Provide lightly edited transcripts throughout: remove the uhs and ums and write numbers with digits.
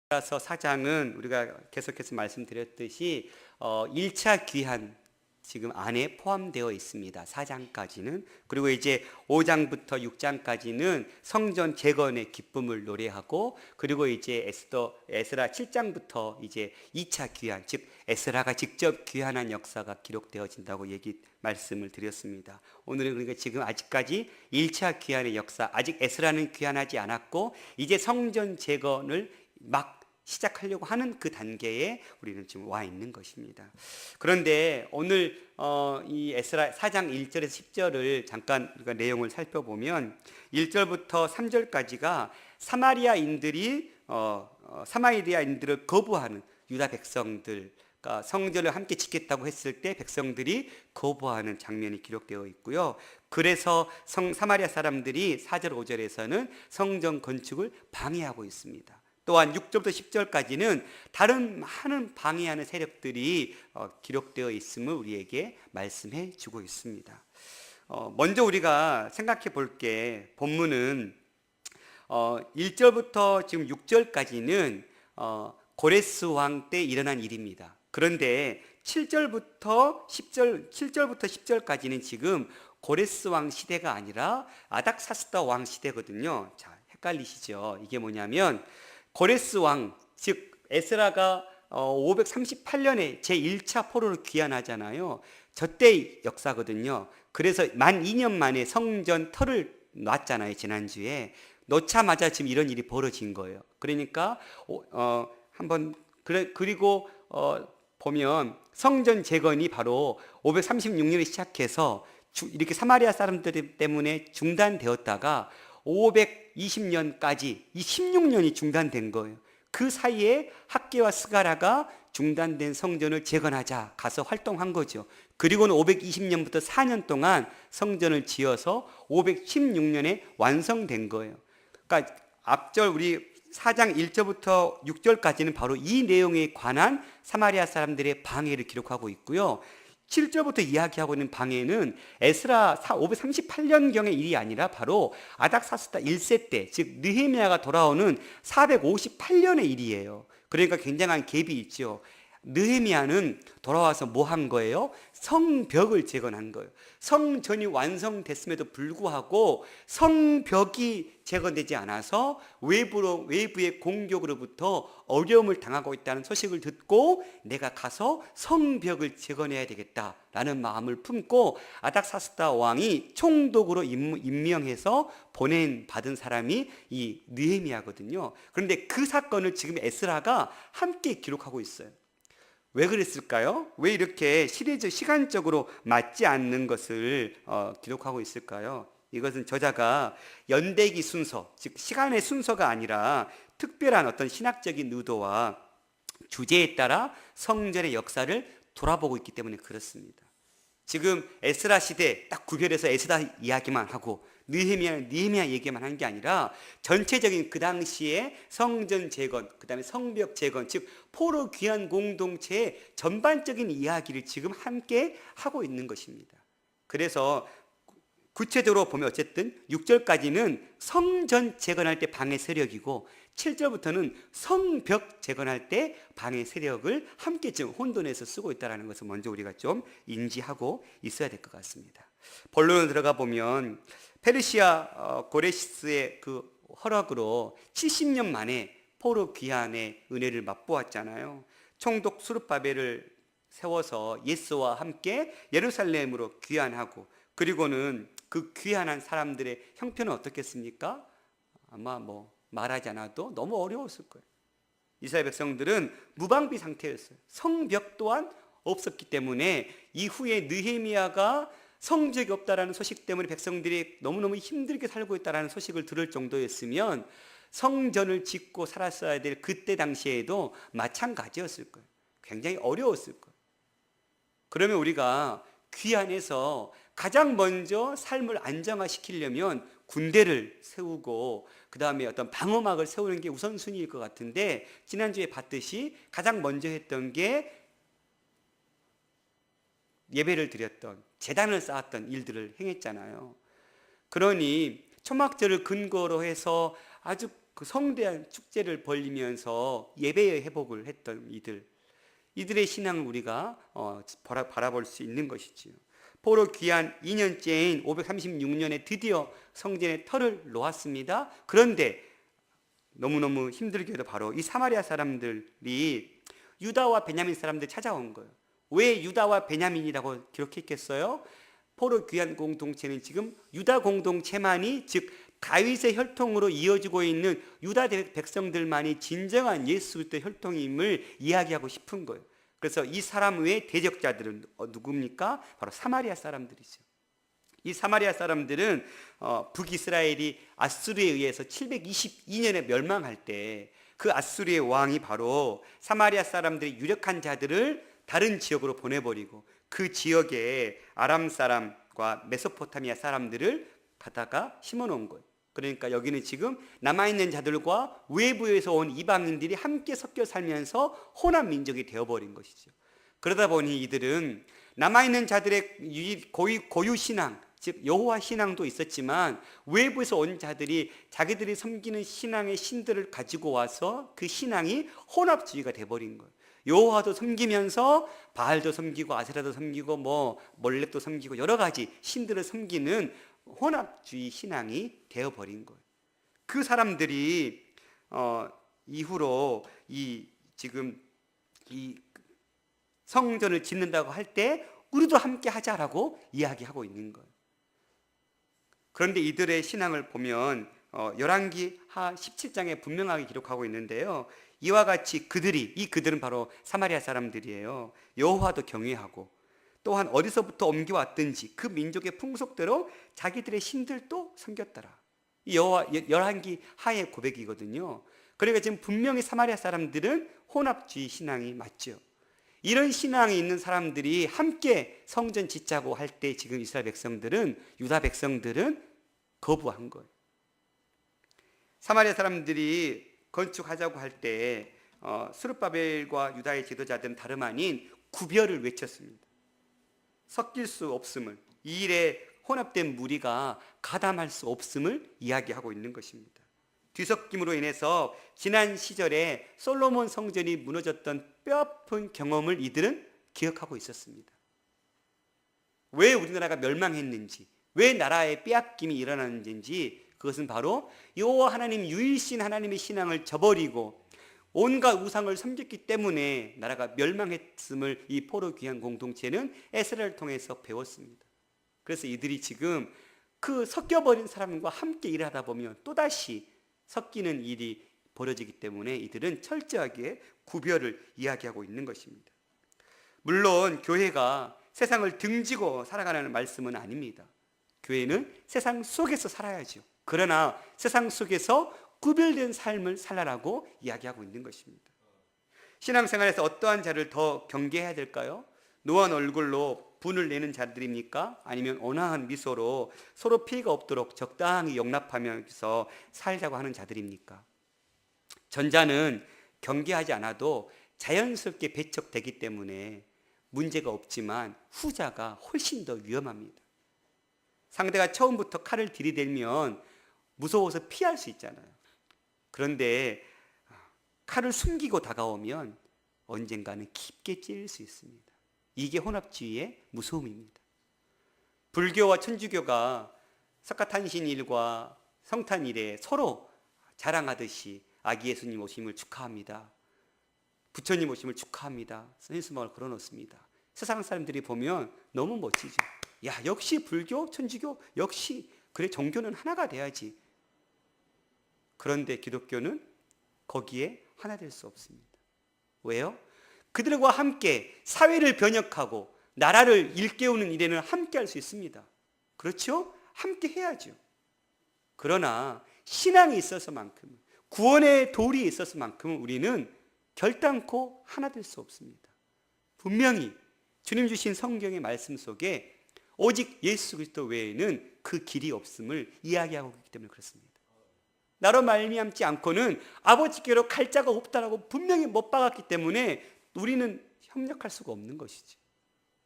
따라서 사장은 우리가 계속해서 말씀드렸듯이 1차 귀환 지금 안에 포함되어 있습니다. 4장까지는. 그리고 이제 5장부터 6장까지는 성전 재건의 기쁨을 노래하고, 그리고 이제 에스라 7장부터 이제 2차 귀환, 즉 에스라가 직접 귀환한 역사가 기록되어진다고 말씀을 드렸습니다. 오늘은 그러니까 지금 아직까지 1차 귀환의 역사, 아직 에스라는 귀환하지 않았고 이제 성전 재건을 막 시작하려고 하는 그 단계에 우리는 지금 와 있는 것입니다. 그런데 오늘 이 에스라 4장 1절에서 10절을 잠깐 우리가 내용을 살펴보면 1절부터 3절까지가 사마리아인들을 거부하는 유다 백성들, 그러니까 성전을 함께 짓겠다고 했을 때 백성들이 거부하는 장면이 기록되어 있고요. 그래서 사마리아 사람들이 4절 5절에서는 성전 건축을 방해하고 있습니다. 또한 6절부터 10절까지는 다른 많은 방해하는 세력들이 기록되어 있음을 우리에게 말씀해 주고 있습니다. 먼저 우리가 생각해 볼 게, 본문은 1절부터 지금 6절까지는 고레스 왕 때 일어난 일입니다. 그런데 7절부터 10절까지는 지금 고레스 왕 시대가 아니라 아닥사스다 왕 시대거든요. 자, 헷갈리시죠? 이게 뭐냐면 고레스 왕, 즉 에스라가 538년에 제1차 포로를 귀환하잖아요. 저때 역사거든요. 그래서 만 2년 만에 성전 터를 놨잖아요. 지난주에 놓자마자 지금 이런 일이 벌어진 거예요. 그러니까 그리고 보면 성전 재건이 바로 536년에 시작해서 이렇게 사마리아 사람들 때문에 중단되었다가 520년까지 이 16년이 중단된 거예요. 그 사이에 학개와 스가라가 중단된 성전을 재건하자 가서 활동한 거죠. 그리고는 520년부터 4년 동안 성전을 지어서 516년에 완성된 거예요. 그러니까 앞절 우리 4장 1절부터 6절까지는 바로 이 내용에 관한 사마리아 사람들의 방해를 기록하고 있고요. 7절부터 이야기하고 있는 방해는 에스라 538년경의 일이 아니라 바로 아닥사스다 1세 때, 즉 느헤미야가 돌아오는 458년의 일이에요. 그러니까 굉장한 갭이 있죠. 느헤미야는 돌아와서 뭐 한 거예요? 성벽을 재건한 거예요. 성전이 완성됐음에도 불구하고 성벽이 재건되지 않아서 외부의 공격으로부터 어려움을 당하고 있다는 소식을 듣고 내가 가서 성벽을 재건해야 되겠다라는 마음을 품고 아닥사스다 왕이 총독으로 임명해서 받은 사람이 이 느헤미야거든요. 그런데 그 사건을 지금 에스라가 함께 기록하고 있어요. 왜 그랬을까요? 왜 이렇게 시간적으로 맞지 않는 것을 기록하고 있을까요? 이것은 저자가 연대기 순서, 즉 시간의 순서가 아니라 특별한 어떤 신학적인 의도와 주제에 따라 성전의 역사를 돌아보고 있기 때문에 그렇습니다. 지금 에스라 시대 딱 구별해서 에스라 이야기만 하고 느헤미야 얘기만 한 게 아니라 전체적인 그 당시에 성전 재건, 그 다음에 성벽 재건, 즉 포로 귀환 공동체의 전반적인 이야기를 지금 함께 하고 있는 것입니다. 그래서 구체적으로 보면 어쨌든 6절까지는 성전 재건할 때 방해 세력이고 7절부터는 성벽 재건할 때 방해 세력을 함께 지금 혼돈해서 쓰고 있다는 것을 먼저 우리가 좀 인지하고 있어야 될 것 같습니다. 본론으로 들어가 보면 페르시아 고레시스의 그 허락으로 70년 만에 포로 귀환의 은혜를 맛보았잖아요. 총독 수르바벨을 세워서 예수와 함께 예루살렘으로 귀환하고, 그리고는 그 귀환한 사람들의 형편은 어떻겠습니까? 아마 말하지 않아도 너무 어려웠을 거예요. 이스라엘 백성들은 무방비 상태였어요. 성벽 또한 없었기 때문에 이후에 느헤미야가 성벽이 없다라는 소식 때문에 백성들이 너무너무 힘들게 살고 있다라는 소식을 들을 정도였으면 성전을 짓고 살았어야 될 그때 당시에도 마찬가지였을 거예요. 굉장히 어려웠을 거예요. 그러면 우리가 귀환해서 가장 먼저 삶을 안정화시키려면 군대를 세우고 그 다음에 어떤 방어막을 세우는 게 우선순위일 것 같은데, 지난주에 봤듯이 가장 먼저 했던 게 예배를 드렸던, 제단을 쌓았던 일들을 행했잖아요. 그러니 초막절을 근거로 해서 아주 그 성대한 축제를 벌리면서 예배의 회복을 했던 이들의 신앙을 우리가 바라볼 수 있는 것이지요. 포로 귀환 2년째인 536년에 드디어 성전의 터를 놓았습니다. 그런데 너무너무 힘들게도 바로 이 사마리아 사람들이 유다와 베냐민 사람들 찾아온 거예요. 왜 유다와 베냐민이라고 기록했겠어요? 포로 귀환 공동체는 지금 유다 공동체만이, 즉 다윗의 혈통으로 이어지고 있는 유다 백성들만이 진정한 예수 그리스도의 혈통임을 이야기하고 싶은 거예요. 그래서 이 사람 외의 대적자들은 누굽니까? 바로 사마리아 사람들이죠. 이 사마리아 사람들은 북이스라엘이 아수르에 의해서 722년에 멸망할 때 그 아수르의 왕이 바로 사마리아 사람들의 유력한 자들을 다른 지역으로 보내버리고 그 지역에 아람 사람과 메소포타미아 사람들을 가다가 심어놓은 거예요. 그러니까 여기는 지금 남아있는 자들과 외부에서 온 이방인들이 함께 섞여 살면서 혼합 민족이 되어버린 것이죠. 그러다 보니 이들은 남아있는 자들의 고유 신앙, 즉 여호와 신앙도 있었지만 외부에서 온 자들이 자기들이 섬기는 신앙의 신들을 가지고 와서 그 신앙이 혼합주의가 되어버린 거예요. 여호와도 섬기면서 바알도 섬기고 아세라도 섬기고 몰렉도 섬기고 여러 가지 신들을 섬기는 혼합주의 신앙이 되어버린 거예요. 그 사람들이 이후로 지금 이 성전을 짓는다고 할 때 우리도 함께 하자라고 이야기하고 있는 거예요. 그런데 이들의 신앙을 보면 열왕기하 17장에 분명하게 기록하고 있는데요. 이와 같이 그들은 바로 사마리아 사람들이에요. 여호와도 경외하고 또한 어디서부터 옮겨왔든지 그 민족의 풍속대로 자기들의 신들도 섬겼더라. 열왕기 하의 고백이거든요. 그러니까 지금 분명히 사마리아 사람들은 혼합주의 신앙이 맞죠. 이런 신앙이 있는 사람들이 함께 성전 짓자고 할 때 지금 이스라엘 백성들은, 유다 백성들은 거부한 거예요. 사마리아 사람들이 건축하자고 할 때 스룹바벨과 유다의 지도자들은 다름 아닌 구별을 외쳤습니다. 섞일 수 없음을, 이 일에 혼합된 무리가 가담할 수 없음을 이야기하고 있는 것입니다. 뒤섞임으로 인해서 지난 시절에 솔로몬 성전이 무너졌던 뼈아픈 경험을 이들은 기억하고 있었습니다. 왜 우리나라가 멸망했는지, 왜 나라의 빼앗김이 일어났는지, 그것은 바로 여호와 하나님 유일신 하나님의 신앙을 저버리고 온갖 우상을 섬겼기 때문에 나라가 멸망했음을 이 포로 귀환 공동체는 에스라를 통해서 배웠습니다. 그래서 이들이 지금 그 섞여버린 사람과 함께 일하다 보면 또다시 섞이는 일이 벌어지기 때문에 이들은 철저하게 구별을 이야기하고 있는 것입니다. 물론 교회가 세상을 등지고 살아가라는 말씀은 아닙니다. 교회는 세상 속에서 살아야죠. 그러나 세상 속에서 구별된 삶을 살아라고 이야기하고 있는 것입니다. 신앙생활에서 어떠한 자를 더 경계해야 될까요? 노한 얼굴로 분을 내는 자들입니까? 아니면 온화한 미소로 서로 피해가 없도록 적당히 용납하면서 살자고 하는 자들입니까? 전자는 경계하지 않아도 자연스럽게 배척되기 때문에 문제가 없지만 후자가 훨씬 더 위험합니다. 상대가 처음부터 칼을 들이대면 무서워서 피할 수 있잖아요. 그런데 칼을 숨기고 다가오면 언젠가는 깊게 찔릴 수 있습니다. 이게 혼합주의의 무서움입니다. 불교와 천주교가 석가탄신일과 성탄일에 서로 자랑하듯이 아기 예수님 오심을 축하합니다. 부처님 오심을 축하합니다. 선인수막을 걸어놓습니다. 세상 사람들이 보면 너무 멋지죠. 야, 역시 불교, 천주교, 역시 그래 종교는 하나가 돼야지. 그런데 기독교는 거기에 하나 될 수 없습니다. 왜요? 그들과 함께 사회를 변혁하고 나라를 일깨우는 일에는 함께 할 수 있습니다. 그렇죠? 함께 해야죠. 그러나 신앙이 있어서만큼은, 구원의 도리에 있어서만큼은 우리는 결단코 하나 될 수 없습니다. 분명히 주님 주신 성경의 말씀 속에 오직 예수 그리스도 외에는 그 길이 없음을 이야기하고 있기 때문에 그렇습니다. 나로 말미암지 않고는 아버지께로 갈 자가 없다라고 분명히 못 박았기 때문에 우리는 협력할 수가 없는 것이지.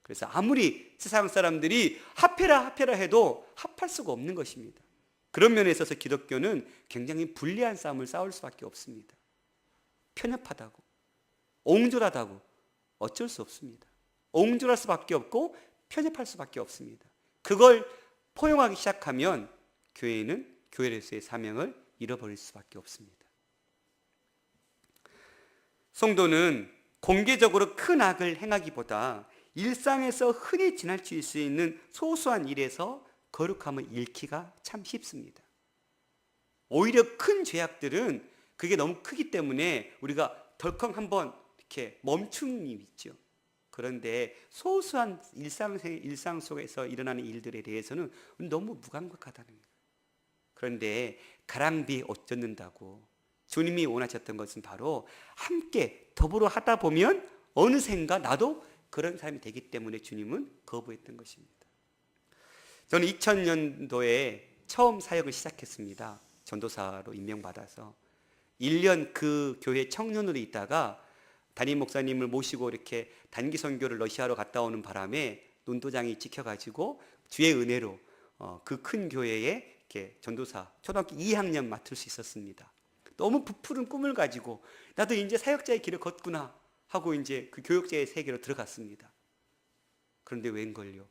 그래서 아무리 세상 사람들이 합해라 해도 합할 수가 없는 것입니다. 그런 면에 있어서 기독교는 굉장히 불리한 싸움을 싸울 수밖에 없습니다. 편협하다고, 옹졸하다고 어쩔 수 없습니다. 옹졸할 수밖에 없고 편협할 수밖에 없습니다. 그걸 포용하기 시작하면 교회는 교회로서의 사명을 잃어버릴 수밖에 없습니다. 성도는 공개적으로 큰 악을 행하기보다 일상에서 흔히 지나칠 수 있는 소소한 일에서 거룩함을 잃기가 참 쉽습니다. 오히려 큰 죄악들은 그게 너무 크기 때문에 우리가 덜컹 한번 이렇게 멈춤이 있죠. 그런데 소소한 일상 속에서 일어나는 일들에 대해서는 너무 무감각하다는 거예요. 그런데 가랑비 옷 젖는다고 주님이 원하셨던 것은 바로 함께 더불어 하다 보면 어느샌가 나도 그런 사람이 되기 때문에 주님은 거부했던 것입니다. 저는 2000년도에 처음 사역을 시작했습니다. 전도사로 임명받아서 1년 그 교회 청년으로 있다가 담임 목사님을 모시고 이렇게 단기 선교를 러시아로 갔다 오는 바람에 논도장이 찍혀가지고 주의 은혜로 그 큰 교회에 이렇게 전도사 초등학교 2학년 맡을 수 있었습니다. 너무 부풀은 꿈을 가지고 나도 이제 사역자의 길을 걷구나 하고 이제 그 교육자의 세계로 들어갔습니다. 그런데 웬걸요?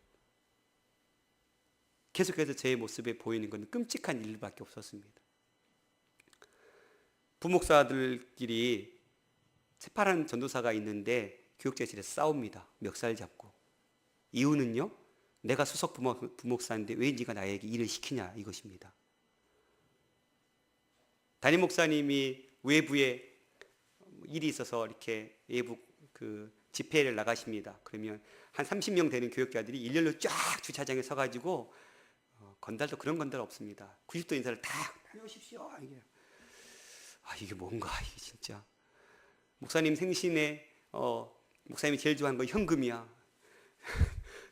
계속해서 제 모습에 보이는 건 끔찍한 일밖에 없었습니다. 부목사들끼리 새파란 전도사가 있는데 교육자실에서 싸웁니다. 멱살 잡고. 이유는요? 내가 수석 부목사인데 왜 네가 나에게 일을 시키냐 이것입니다. 담임 목사님이 외부에 일이 있어서 이렇게 외부 그 집회를 나가십니다. 그러면 한 30명 되는 교육자들이 일렬로 쫙 주차장에 서가지고 건달도 그런 건달 없습니다. 90도 인사를 다 다녀오십시오. 이게 뭔가 이게 진짜 목사님 생신에 목사님이 제일 좋아하는 건 현금이야.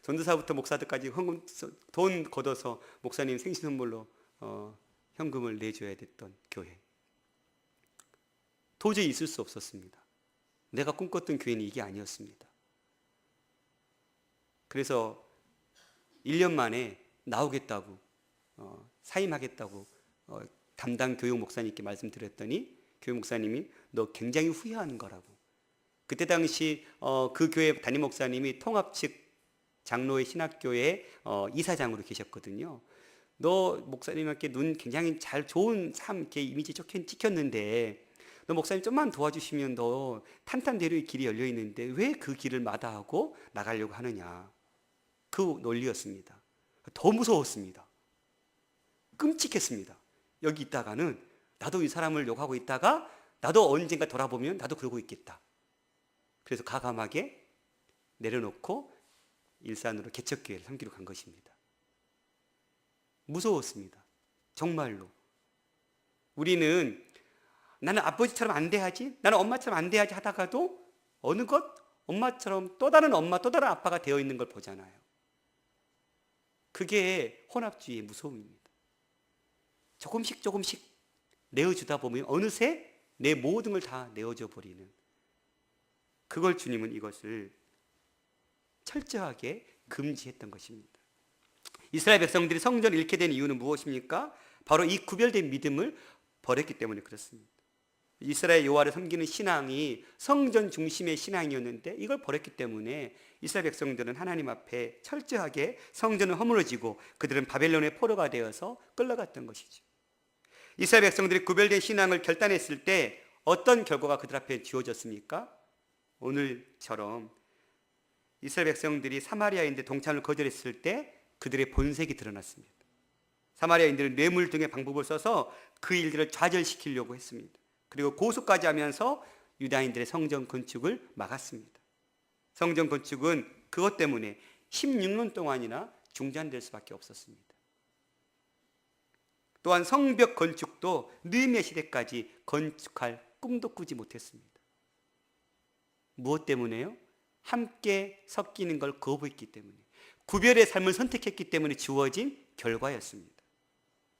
전도사부터 목사들까지 현금 돈 걷어서 목사님 생신 선물로 현금을 내줘야 됐던 교회. 도저히 있을 수 없었습니다. 내가 꿈꿨던 교회는 이게 아니었습니다. 그래서 1년 만에 나오겠다고 사임하겠다고 담당 교육 목사님께 말씀드렸더니 교육 목사님이 너 굉장히 후회하는 거라고. 그때 당시 그 교회 담임 목사님이 통합 측 장로의 신학교의 이사장으로 계셨거든요. 너 목사님께 눈 굉장히 잘 좋은 삶 이렇게 이미지 찍혔는데 너 목사님 좀만 도와주시면 너 탄탄대로의 길이 열려 있는데 왜 그 길을 마다하고 나가려고 하느냐. 그 논리였습니다. 더 무서웠습니다. 끔찍했습니다. 여기 있다가는 나도 이 사람을 욕하고 있다가 나도 언젠가 돌아보면 나도 그러고 있겠다. 그래서 가감하게 내려놓고 일산으로 개척교회를 섬기러 간 것입니다. 무서웠습니다. 정말로. 우리는 나는 아버지처럼 안 돼야지, 나는 엄마처럼 안 돼야지 하다가도 어느덧 엄마처럼 또 다른 엄마, 또 다른 아빠가 되어 있는 걸 보잖아요. 그게 혼합주의의 무서움입니다. 조금씩 내어주다 보면 어느새 내 모든 걸 다 내어줘 버리는, 그걸 주님은 이것을 철저하게 금지했던 것입니다. 이스라엘 백성들이 성전을 잃게 된 이유는 무엇입니까? 바로 이 구별된 믿음을 버렸기 때문에 그렇습니다. 이스라엘 여호와를 섬기는 신앙이 성전 중심의 신앙이었는데 이걸 버렸기 때문에 이스라엘 백성들은 하나님 앞에 철저하게 성전을 허물어지고 그들은 바벨론의 포로가 되어서 끌려갔던 것이죠. 이스라엘 백성들이 구별된 신앙을 결단했을 때 어떤 결과가 그들 앞에 주어졌습니까? 오늘처럼 이스라엘 백성들이 사마리아인들 동참을 거절했을 때 그들의 본색이 드러났습니다. 사마리아인들은 뇌물 등의 방법을 써서 그 일들을 좌절시키려고 했습니다. 그리고 고소까지 하면서 유다인들의 성전 건축을 막았습니다. 성전 건축은 그것 때문에 16년 동안이나 중단될 수밖에 없었습니다. 또한 성벽 건축도 느헤미야 시대까지 건축할 꿈도 꾸지 못했습니다. 무엇 때문에요? 함께 섞이는 걸 거부했기 때문에, 구별의 삶을 선택했기 때문에 주어진 결과였습니다.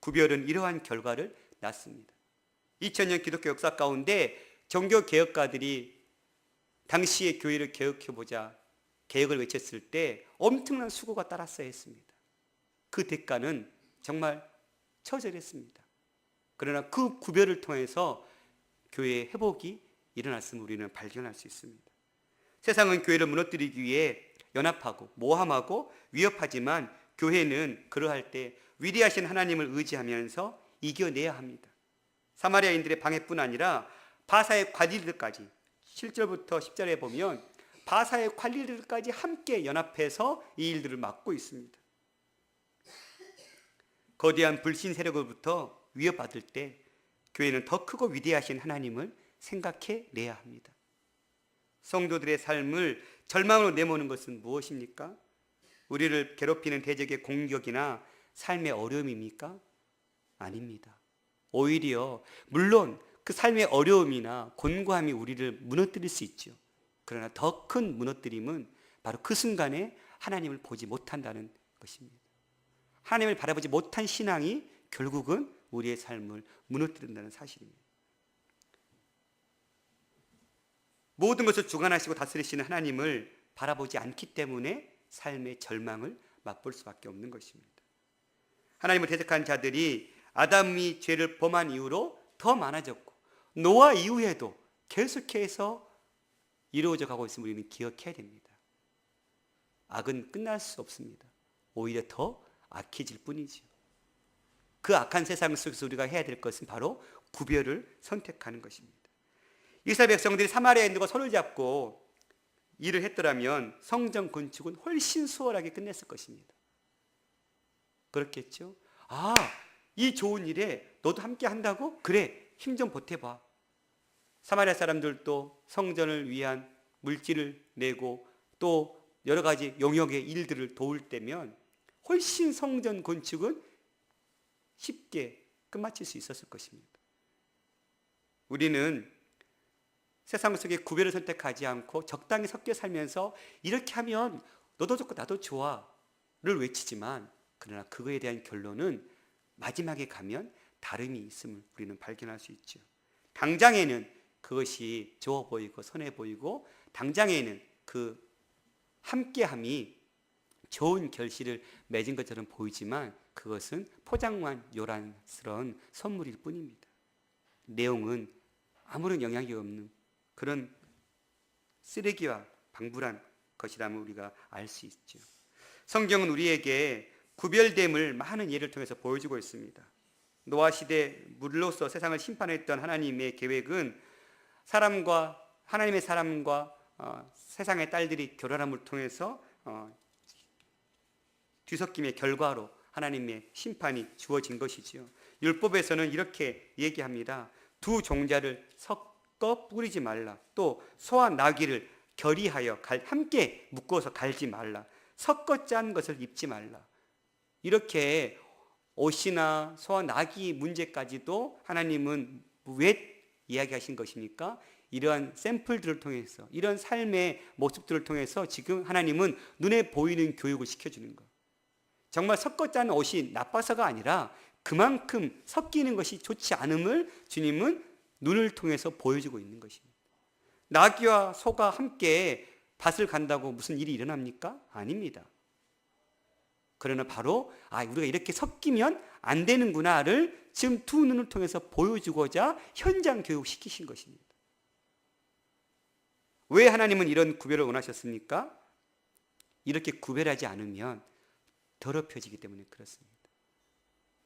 구별은 이러한 결과를 낳습니다. 2000년 기독교 역사 가운데 종교개혁가들이 당시의 교회를 개혁해보자 개혁을 외쳤을 때 엄청난 수고가 따랐어야 했습니다. 그 대가는 정말 처절했습니다. 그러나 그 구별을 통해서 교회의 회복이 일어났음을 우리는 발견할 수 있습니다. 세상은 교회를 무너뜨리기 위해 연합하고 모함하고 위협하지만 교회는 그러할 때 위대하신 하나님을 의지하면서 이겨내야 합니다. 사마리아인들의 방해뿐 아니라 바사의 관리들까지 7절부터 10절에 보면 바사의 관리들까지 함께 연합해서 이 일들을 막고 있습니다. 거대한 불신 세력으로부터 위협받을 때 교회는 더 크고 위대하신 하나님을 생각해 내야 합니다. 성도들의 삶을 절망으로 내모는 것은 무엇입니까? 우리를 괴롭히는 대적의 공격이나 삶의 어려움입니까? 아닙니다. 오히려 물론 그 삶의 어려움이나 곤고함이 우리를 무너뜨릴 수 있죠. 그러나 더 큰 무너뜨림은 바로 그 순간에 하나님을 보지 못한다는 것입니다. 하나님을 바라보지 못한 신앙이 결국은 우리의 삶을 무너뜨린다는 사실입니다. 모든 것을 주관하시고 다스리시는 하나님을 바라보지 않기 때문에 삶의 절망을 맛볼 수밖에 없는 것입니다. 하나님을 대적한 자들이 아담이 죄를 범한 이후로 더 많아졌고 노아 이후에도 계속해서 이루어져 가고 있음을 우리는 기억해야 됩니다. 악은 끝날 수 없습니다. 오히려 더 악해질 뿐이죠. 그 악한 세상 속에서 우리가 해야 될 것은 바로 구별을 선택하는 것입니다. 이스라엘 백성들이 사마리아인들과 손을 잡고 일을 했더라면 성전 건축은 훨씬 수월하게 끝냈을 것입니다. 그렇겠죠? 이 좋은 일에 너도 함께 한다고? 그래, 힘 좀 보태봐. 사마리아 사람들도 성전을 위한 물질을 내고 또 여러 가지 영역의 일들을 도울 때면 훨씬 성전 건축은 쉽게 끝마칠 수 있었을 것입니다. 우리는 세상 속에 구별을 선택하지 않고 적당히 섞여 살면서 이렇게 하면 너도 좋고 나도 좋아를 외치지만 그러나 그거에 대한 결론은 마지막에 가면 다름이 있음을 우리는 발견할 수 있죠. 당장에는 그것이 좋아 보이고 선해 보이고 당장에는 그 함께함이 좋은 결실을 맺은 것처럼 보이지만 그것은 포장만 요란스러운 선물일 뿐입니다. 내용은 아무런 영향이 없는 그런 쓰레기와 방불한 것이라면 우리가 알 수 있죠. 성경은 우리에게 구별됨을 많은 예를 통해서 보여주고 있습니다. 노아 시대 물로서 세상을 심판했던 하나님의 계획은 하나님의 사람과 세상의 딸들이 결혼함을 통해서 뒤섞임의 결과로 하나님의 심판이 주어진 것이지요. 율법에서는 이렇게 얘기합니다. 두 종자를 섞어 뿌리지 말라. 또 소와 나귀를 결의하여 함께 묶어서 갈지 말라. 섞어 짠 것을 입지 말라. 이렇게 옷이나 소와 나귀 문제까지도 하나님은 왜 이야기하신 것입니까? 이러한 샘플들을 통해서 이런 삶의 모습들을 통해서 지금 하나님은 눈에 보이는 교육을 시켜주는 것. 정말 섞어 짠 옷이 나빠서가 아니라 그만큼 섞이는 것이 좋지 않음을 주님은 눈을 통해서 보여주고 있는 것입니다. 나귀와 소가 함께 밭을 간다고 무슨 일이 일어납니까? 아닙니다. 그러나 바로 우리가 이렇게 섞이면 안 되는구나를 지금 두 눈을 통해서 보여주고자 현장 교육시키신 것입니다. 왜 하나님은 이런 구별을 원하셨습니까? 이렇게 구별하지 않으면 더럽혀지기 때문에 그렇습니다.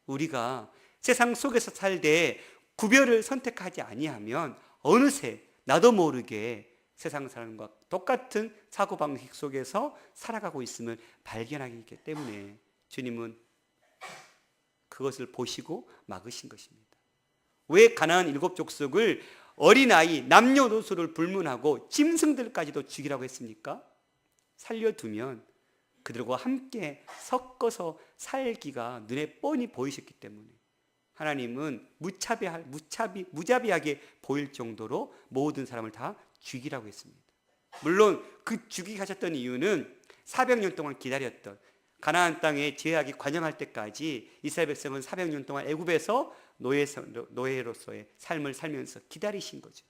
우리가 세상 속에서 살되 구별을 선택하지 아니하면 어느새 나도 모르게 세상 사람과 똑같은 사고방식 속에서 살아가고 있음을 발견하기 때문에 주님은 그것을 보시고 막으신 것입니다. 왜 가나안 7 족속을 어린아이, 남녀노소를 불문하고 짐승들까지도 죽이라고 했습니까? 살려두면 그들과 함께 섞어서 살기가 눈에 뻔히 보이셨기 때문에 하나님은 무자비하게 보일 정도로 모든 사람을 다 죽이라고 했습니다. 물론 그 죽이게 하셨던 이유는 400년 동안 기다렸던 가나안 땅에 죄악이 관영할 때까지 이스라엘 백성은 400년 동안 애굽에서 노예로서의 삶을 살면서 기다리신 거죠.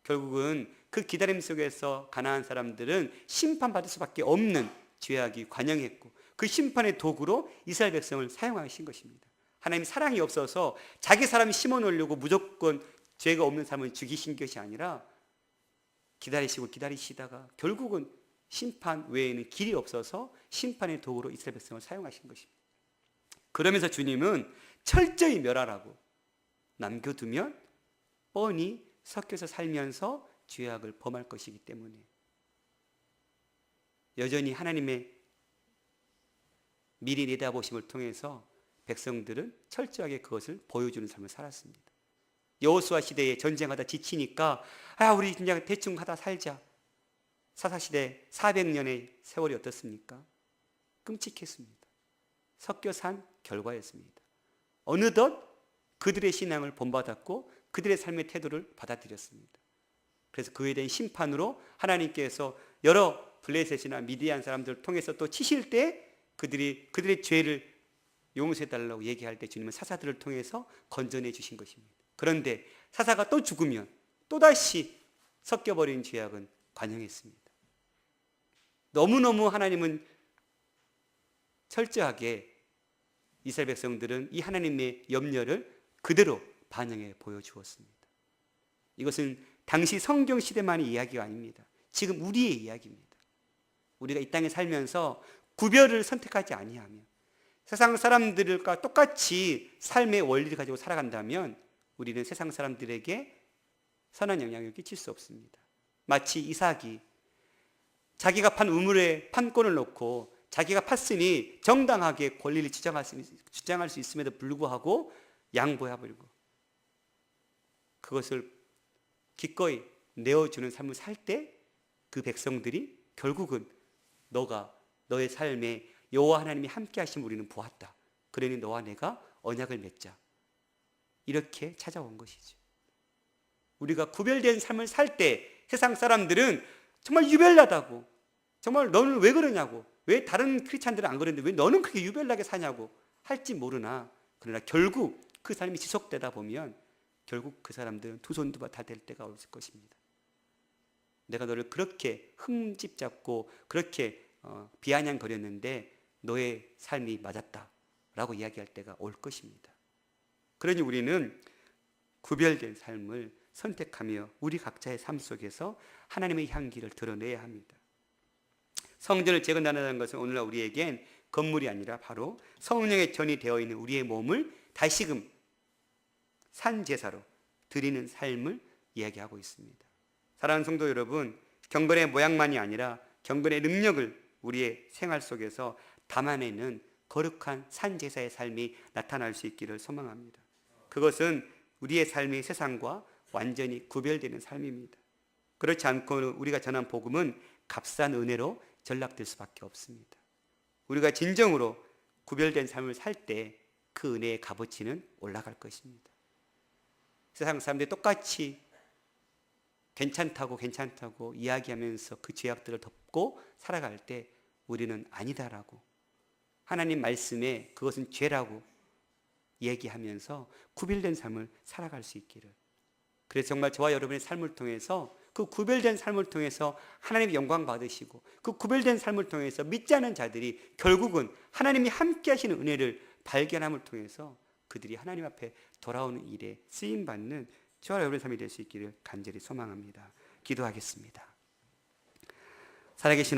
결국은 그 기다림 속에서 가나안 사람들은 심판받을 수밖에 없는 죄악이 관영했고 그 심판의 도구로 이스라엘 백성을 사용하신 것입니다. 하나님 사랑이 없어서 자기 사람 심어 놓으려고 무조건 죄가 없는 사람을 죽이신 것이 아니라 기다리시다가 결국은 심판 외에는 길이 없어서 심판의 도구로 이스라엘 백성을 사용하신 것입니다. 그러면서 주님은 철저히 멸하라고 남겨두면 뻔히 섞여서 살면서 죄악을 범할 것이기 때문에 여전히 하나님의 미리 내다보심을 통해서 백성들은 철저하게 그것을 보여주는 삶을 살았습니다. 여호수아 시대에 전쟁하다 지치니까 우리 그냥 대충 하다 살자. 사사시대 400년의 세월이 어떻습니까? 끔찍했습니다. 섞여 산 결과였습니다. 어느덧 그들의 신앙을 본받았고 그들의 삶의 태도를 받아들였습니다. 그래서 그에 대한 심판으로 하나님께서 여러 블레셋이나 미디안 사람들을 통해서 또 치실 때 그들의 죄를 용서해달라고 얘기할 때 주님은 사사들을 통해서 건져내 주신 것입니다. 그런데 사사가 또 죽으면 또다시 섞여버린 죄악은 관영했습니다. 너무너무 하나님은 철저하게 이스라엘 백성들은 이 하나님의 염려를 그대로 반영해 보여주었습니다. 이것은 당시 성경 시대만의 이야기가 아닙니다. 지금 우리의 이야기입니다. 우리가 이 땅에 살면서 구별을 선택하지 아니하며 세상 사람들과 똑같이 삶의 원리를 가지고 살아간다면 우리는 세상 사람들에게 선한 영향을 끼칠 수 없습니다. 마치 이삭이 자기가 판 우물에 판권을 놓고 자기가 팠으니 정당하게 권리를 주장할 수 있음에도 불구하고 양보해버리고 그것을 기꺼이 내어주는 삶을 살 때 그 백성들이 결국은 너의 삶에 여호와 하나님이 함께 하심을 우리는 보았다. 그러니 너와 내가 언약을 맺자. 이렇게 찾아온 것이죠. 우리가 구별된 삶을 살 때 세상 사람들은 정말 유별나다고, 정말 너는 왜 그러냐고, 왜 다른 크리스찬들은 안 그러는데 왜 너는 그렇게 유별나게 사냐고 할지 모르나, 그러나 결국 그 삶이 지속되다 보면 결국 그 사람들은 두 손 두 발 다 될 때가 올 것입니다. 내가 너를 그렇게 흠집 잡고 그렇게 비아냥거렸는데 너의 삶이 맞았다 라고 이야기할 때가 올 것입니다. 그러니 우리는 구별된 삶을 선택하며 우리 각자의 삶 속에서 하나님의 향기를 드러내야 합니다. 성전을 재건한다는 것은 오늘날 우리에겐 건물이 아니라 바로 성령의 전이 되어 있는 우리의 몸을 다시금 산제사로 드리는 삶을 이야기하고 있습니다. 사랑하는 성도 여러분, 경건의 모양만이 아니라 경건의 능력을 우리의 생활 속에서 담아내는 거룩한 산제사의 삶이 나타날 수 있기를 소망합니다. 그것은 우리의 삶이 세상과 완전히 구별되는 삶입니다. 그렇지 않고 우리가 전한 복음은 값싼 은혜로 전락될 수밖에 없습니다. 우리가 진정으로 구별된 삶을 살 때 그 은혜의 값어치는 올라갈 것입니다. 세상 사람들이 똑같이 괜찮다고 이야기하면서 그 죄악들을 덮고 살아갈 때 우리는 아니다라고, 하나님 말씀에 그것은 죄라고 얘기하면서 구별된 삶을 살아갈 수 있기를. 그래서 정말 저와 여러분의 삶을 통해서, 그 구별된 삶을 통해서 하나님의 영광 받으시고, 그 구별된 삶을 통해서 믿지 않은 자들이 결국은 하나님이 함께 하시는 은혜를 발견함을 통해서 그들이 하나님 앞에 돌아오는 일에 쓰임받는 저와 여러분의 삶이 될 수 있기를 간절히 소망합니다. 기도하겠습니다. 살아계신